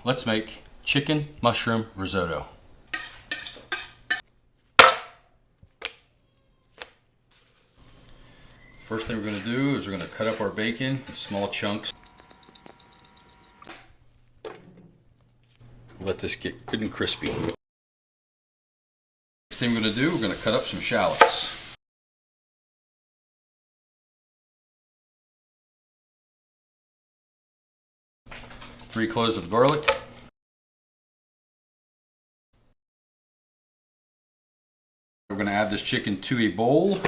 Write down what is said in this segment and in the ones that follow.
Let's make chicken mushroom risotto. First thing we're going to do is we're going to cut up our bacon in small chunks. Let this get good and crispy. Next thing we're going to do, we're going to cut up some shallots. 3 cloves of garlic. We're going to add this chicken to a bowl. And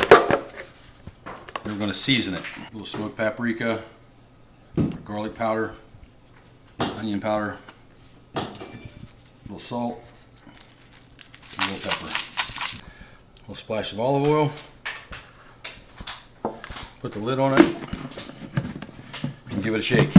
we're going to season it. A little smoked paprika, garlic powder, onion powder, a little salt, and a little pepper. A little splash of olive oil. Put the lid on it and give it a shake.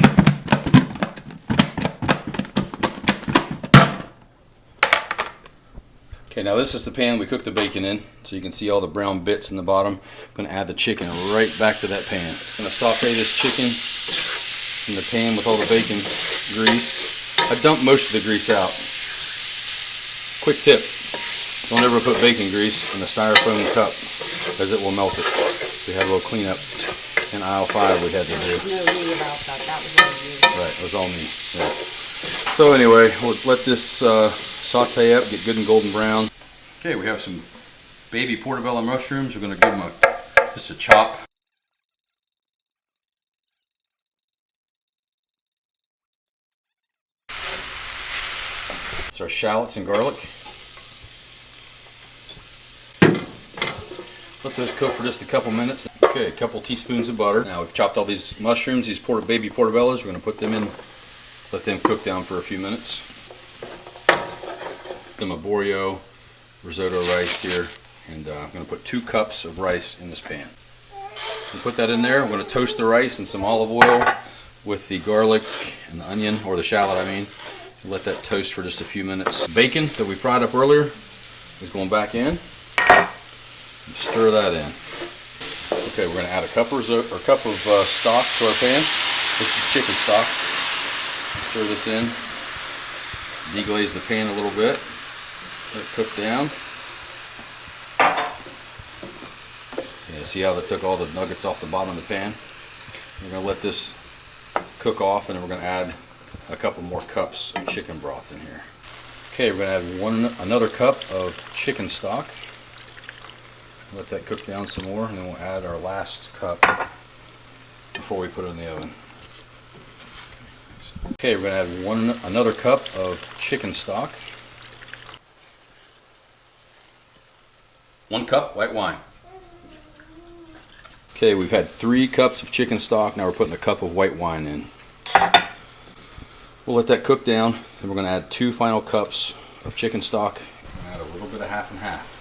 Okay, now this is the pan we cooked the bacon in, so you can see all the brown bits in the bottom. I'm going to add the chicken right back to that pan. I'm going to saute this chicken in the pan with all the bacon grease. I dumped most of the grease out. Quick tip, don't ever put bacon grease in a styrofoam cup, as it will melt it. We had a little cleanup in aisle 5 we had to do. No me about that, that was all you. Right, it was all me. Yeah. So anyway, we'll let this saute up, get good and golden brown. Okay, we have some baby portobello mushrooms. We're going to give them just a chop. It's our shallots and garlic. Let those cook for just a couple minutes. Okay, a couple teaspoons of butter. Now we've chopped all these mushrooms, these baby portobellos. We're going to put them in, let them cook down for a few minutes. Some arborio risotto rice here, and I'm going to put 2 cups of rice in this pan. And put that in there. I'm going to toast the rice in some olive oil with the garlic and the onion, or the shallot I mean. Let that toast for just a few minutes. Bacon that we fried up earlier is going back in. Stir that in. Okay, we're going to add a cup of stock to our pan. This is chicken stock. Stir this in. Deglaze the pan a little bit. Let it cook down. Yeah, see how that took all the nuggets off the bottom of the pan? We're going to let this cook off, and then we're going to add a couple more cups of chicken broth in here. Okay, we're going to add another cup of chicken stock. Let that cook down some more, and then we'll add our last cup before we put it in the oven. Okay, we're going to add another cup of chicken stock. 1 cup white wine. Okay, we've had 3 cups of chicken stock. Now we're putting a cup of white wine in. We'll let that cook down. Then we're going to add 2 final cups of chicken stock. Add a little bit of half and half.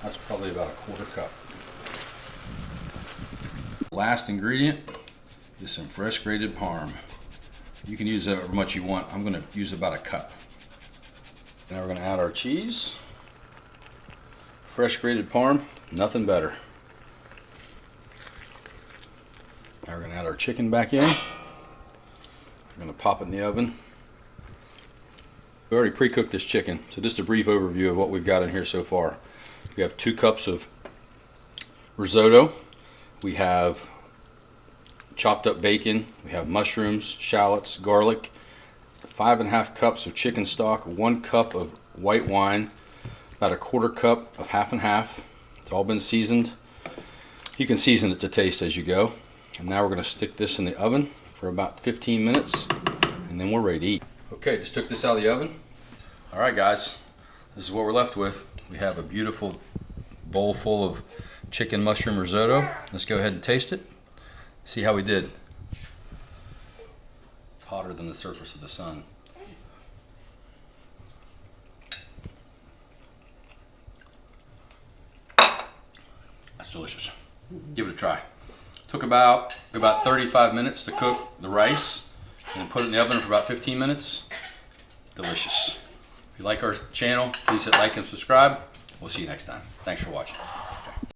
That's probably about a 1/4 cup. Last ingredient is some fresh grated parm. You can use however much you want. I'm going to use about a cup. Now we're going to add our cheese. Fresh grated parm, nothing better. Now we're going to add our chicken back in. We're going to pop it in the oven. We already pre-cooked this chicken, so just a brief overview of what we've got in here so far. We have 2 cups of risotto. We have chopped up bacon. We have mushrooms, shallots, garlic, 5½ cups of chicken stock, 1 cup of white wine, about a 1/4 cup of half and half. It's all been seasoned. You can season it to taste as you go. And now we're going to stick this in the oven for about 15 minutes, and then we're ready to eat. Okay, just took this out of the oven. All right, guys, this is what we're left with. We have a beautiful bowl full of chicken mushroom risotto. Let's go ahead and taste it. See how we did. It's hotter than the surface of the sun. That's delicious. Give it a try. Took about 35 minutes to cook the rice, and put it in the oven for about 15 minutes. Delicious. If you like our channel, please hit like and subscribe. We'll see you next time. Thanks for watching.